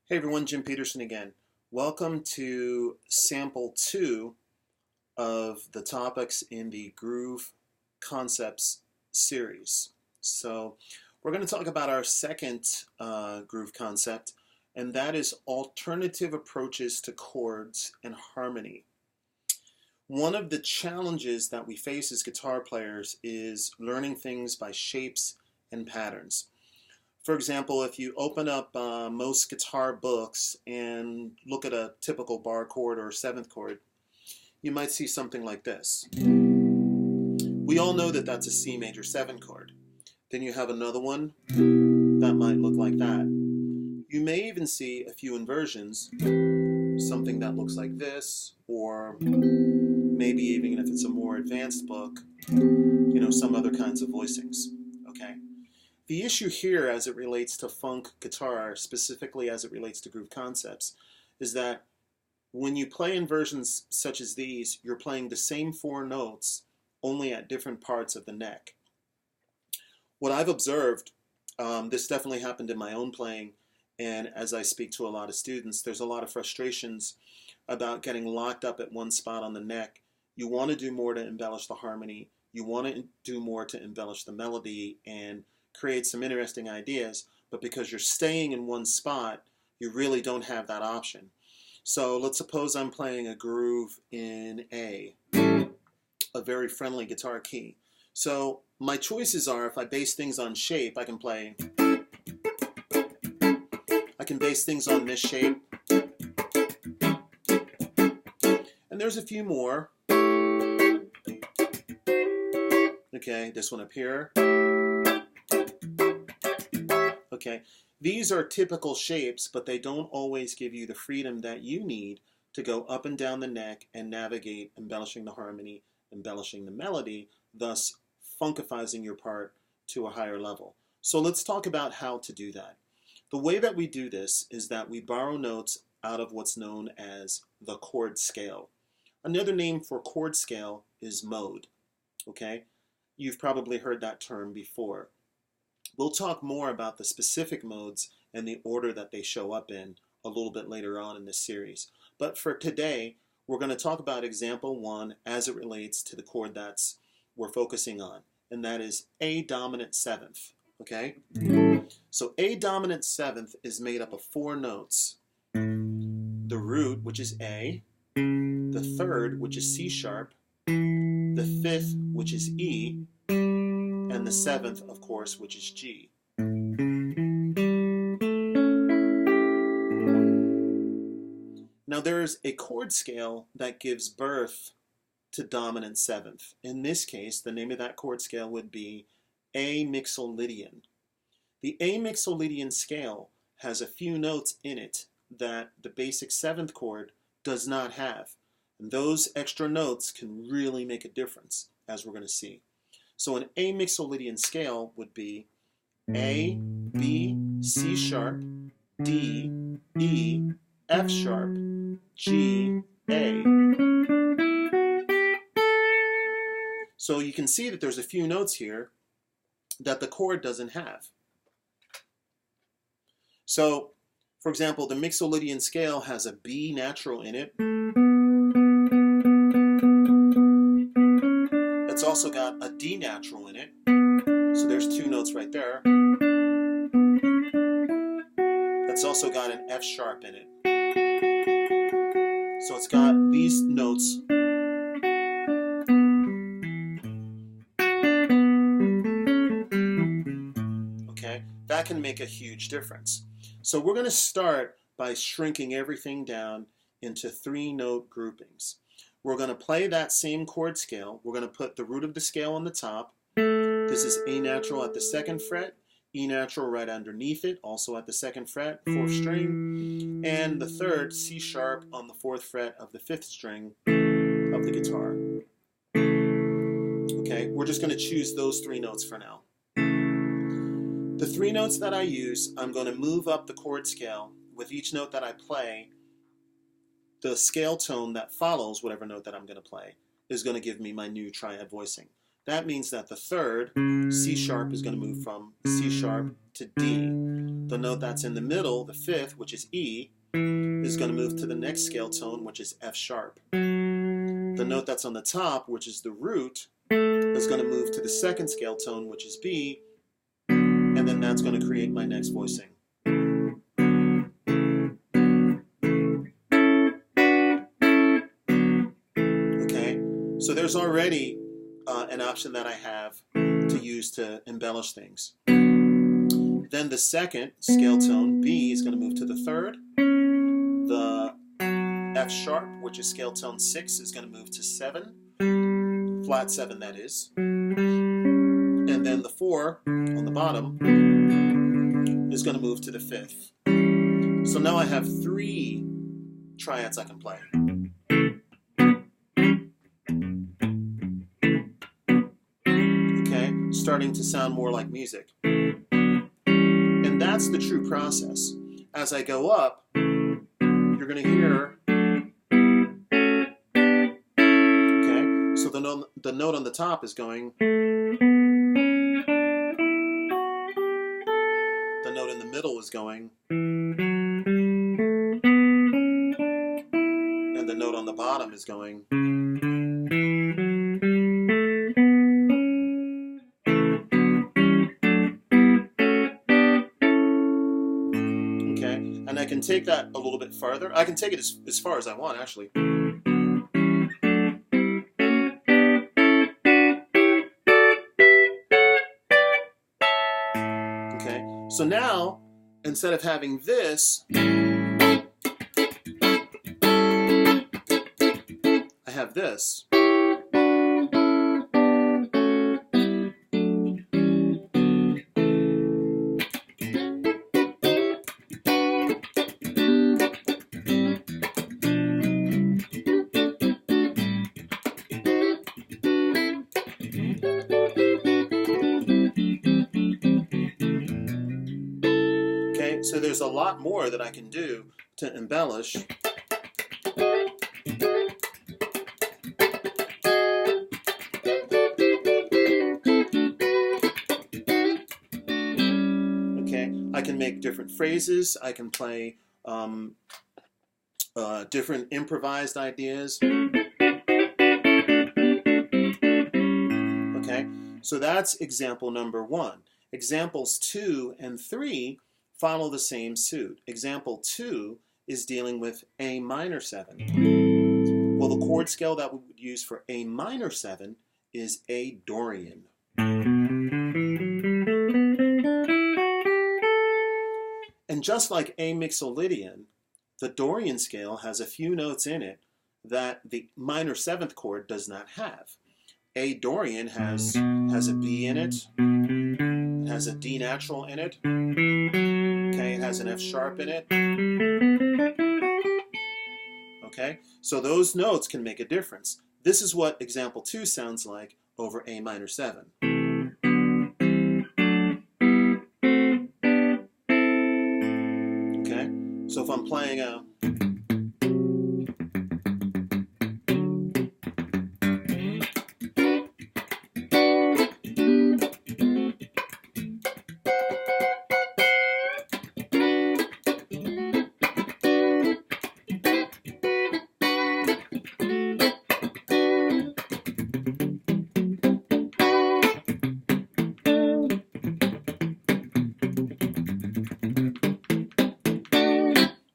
Hey everyone, Jim Peterson again. Welcome to sample 2 of the topics in the Groove Concepts series. So we're going to talk about our second groove concept, and that is alternative approaches to chords and harmony. One of the challenges that we face as guitar players is learning things by shapes and patterns. For example, if you open up most guitar books and look at a typical bar chord or seventh chord, you might see something like this. We all know that that's a C major 7 chord. Then you have another one that might look like that. You may even see a few inversions, something that looks like this, or maybe even if it's a more advanced book, some other kinds of voicings. Okay? The issue here as it relates to funk guitar, specifically as it relates to groove concepts, is that when you play inversions such as these, you're playing the same 4 notes, only at different parts of the neck. What I've observed, this definitely happened in my own playing, and as I speak to a lot of students, there's a lot of frustrations about getting locked up at one spot on the neck. You want to do more to embellish the harmony, you want to do more to embellish the melody, and create some interesting ideas, but because you're staying in one spot, you really don't have that option. So let's suppose I'm playing a groove in A, a very friendly guitar key. So my choices are, if I base things on shape, I can base things on this shape, and there's a few more. Okay, this one up here. Okay, these are typical shapes, but they don't always give you the freedom that you need to go up and down the neck and navigate embellishing the harmony, embellishing the melody, thus funkifying your part to a higher level. So let's talk about how to do that. The way that we do this is that we borrow notes out of what's known as the chord scale. Another name for chord scale is mode. Okay, you've probably heard that term before. We'll talk more about the specific modes and the order that they show up in a little bit later on in this series. But for today, we're going to talk about example 1 as it relates to the chord that's we're focusing on, and that is A dominant 7th. Okay? So A dominant 7th is made up of 4 notes. The root, which is A, the 3rd, which is C sharp, the 5th, which is E, and the 7th, of course, which is G. Now there is a chord scale that gives birth to dominant 7th. In this case, the name of that chord scale would be A mixolydian. The A mixolydian scale has a few notes in it that the basic 7th chord does not have. And those extra notes can really make a difference, as we're going to see. So an A mixolydian scale would be A, B, C sharp, D, E, F sharp, G, A. So you can see that there's a few notes here that the chord doesn't have. So, for example, the mixolydian scale has a B natural in it. It's also got a D natural in it. So there's 2 notes right there. It's also got an F sharp in it. So it's got these notes. Okay, that can make a huge difference. So we're going to start by shrinking everything down into 3-note groupings. We're going to play that same chord scale. We're going to put the root of the scale on the top. This is A natural at the 2nd fret, E natural right underneath it, also at the 2nd fret, 4th string, and the 3rd, C sharp, on the 4th fret of the 5th string of the guitar. Okay, we're just going to choose those 3 notes for now. The 3 notes that I use, I'm going to move up the chord scale. With each note that I play, the scale tone that follows whatever note that I'm going to play is going to give me my new triad voicing. that means that the third, C sharp, is going to move from C sharp to D. The note that's in the middle, the fifth, which is E, is going to move to the next scale tone, which is F sharp. The note that's on the top, which is the root, is going to move to the second scale tone, which is B, and then that's going to create my next voicing. Okay, so there's already an option that I have to use to embellish things. Then the second scale tone, B, is going to move to the third. The F sharp, which is scale tone 6, is going to move to 7, flat 7 that is. And then the 4 on the bottom is going to move to the 5th. So now I have 3 triads I can play. Okay, starting to sound more like music. And that's the true process. As I go up, you're going to hear, okay, so the note on the top is going, the note in the middle is going, and the note on the bottom is going. Okay, and I can take that a little bit farther. I can take it as far as I want, actually. Okay, so now, instead of having this, I have this. Okay, so there's a lot more that I can do to embellish. Okay, I can make different phrases. I can play different improvised ideas. Okay, so that's example number 1. Examples 2 and 3 follow the same suit. Example 2 is dealing with A minor 7. Well, the chord scale that we would use for A minor 7 is A Dorian. And just like A Mixolydian, the Dorian scale has a few notes in it that the minor 7th chord does not have. A Dorian has a B in it, it has a D natural in it, okay, it has an F sharp in it. Okay, so those notes can make a difference. This is what example 2 sounds like over A minor 7. Okay, so if I'm playing a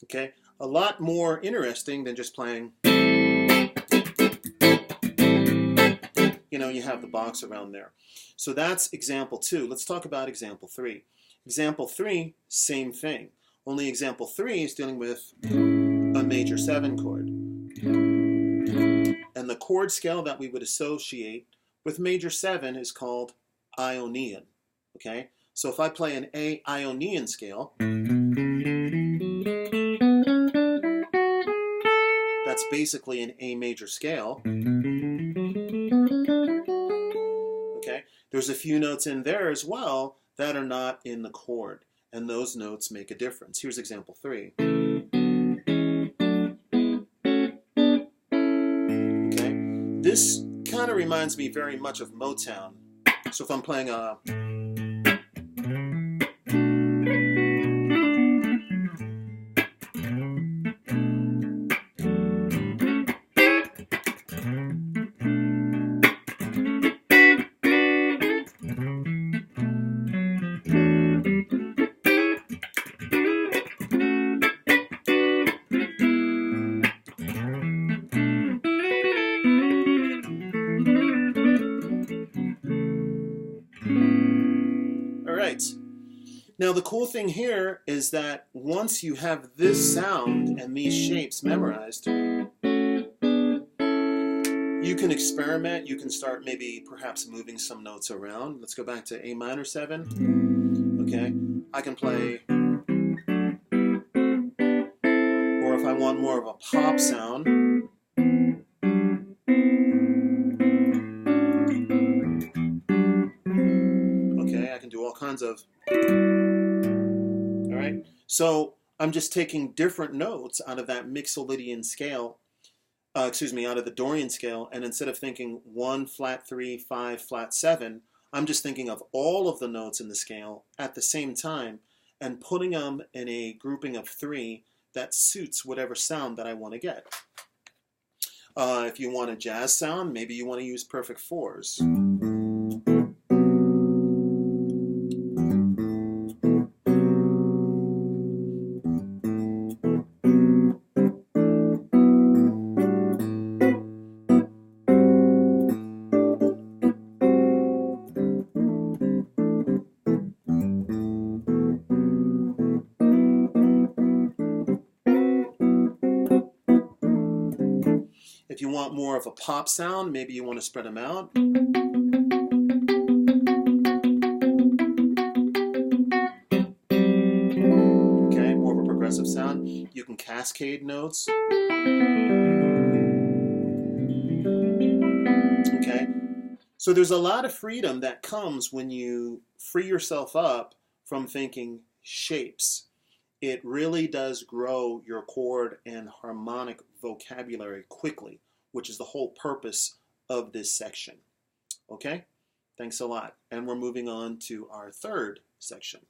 okay, a lot more interesting than just playing, you know, you have the box around there. So that's example 2. Let's talk about example 3. Example 3, same thing. Only example 3 is dealing with a major 7 chord. And the chord scale that we would associate with major 7 is called Ionian. Okay? So if I play an A Ionian scale, that's basically an A major scale. Okay? There's a few notes in there as well that are not in the chord, and those notes make a difference. Here's example 3. Okay? This kind kind of reminds me very much of Motown. So if I'm playing a... All right. Now the cool thing here is that once you have this sound and these shapes memorized, you can experiment. You can start maybe perhaps moving some notes around. Let's go back to A minor 7. Okay, I can play, or if I want more of a pop sound, okay, I can do all kinds of... All right, so I'm just taking different notes out of that Mixolydian scale, out of the Dorian scale, and instead of thinking 1, flat 3, 5, flat 7, I'm just thinking of all of the notes in the scale at the same time and putting them in a grouping of 3 that suits whatever sound that I want to get. If you want a jazz sound, maybe you want to use perfect 4s. If you want more of a pop sound, maybe you want to spread them out. Okay, more of a progressive sound. You can cascade notes. Okay, so there's a lot of freedom that comes when you free yourself up from thinking shapes. It really does grow your chord and harmonic vocabulary quickly, which is the whole purpose of this section. Okay? Thanks a lot. And we're moving on to our third section.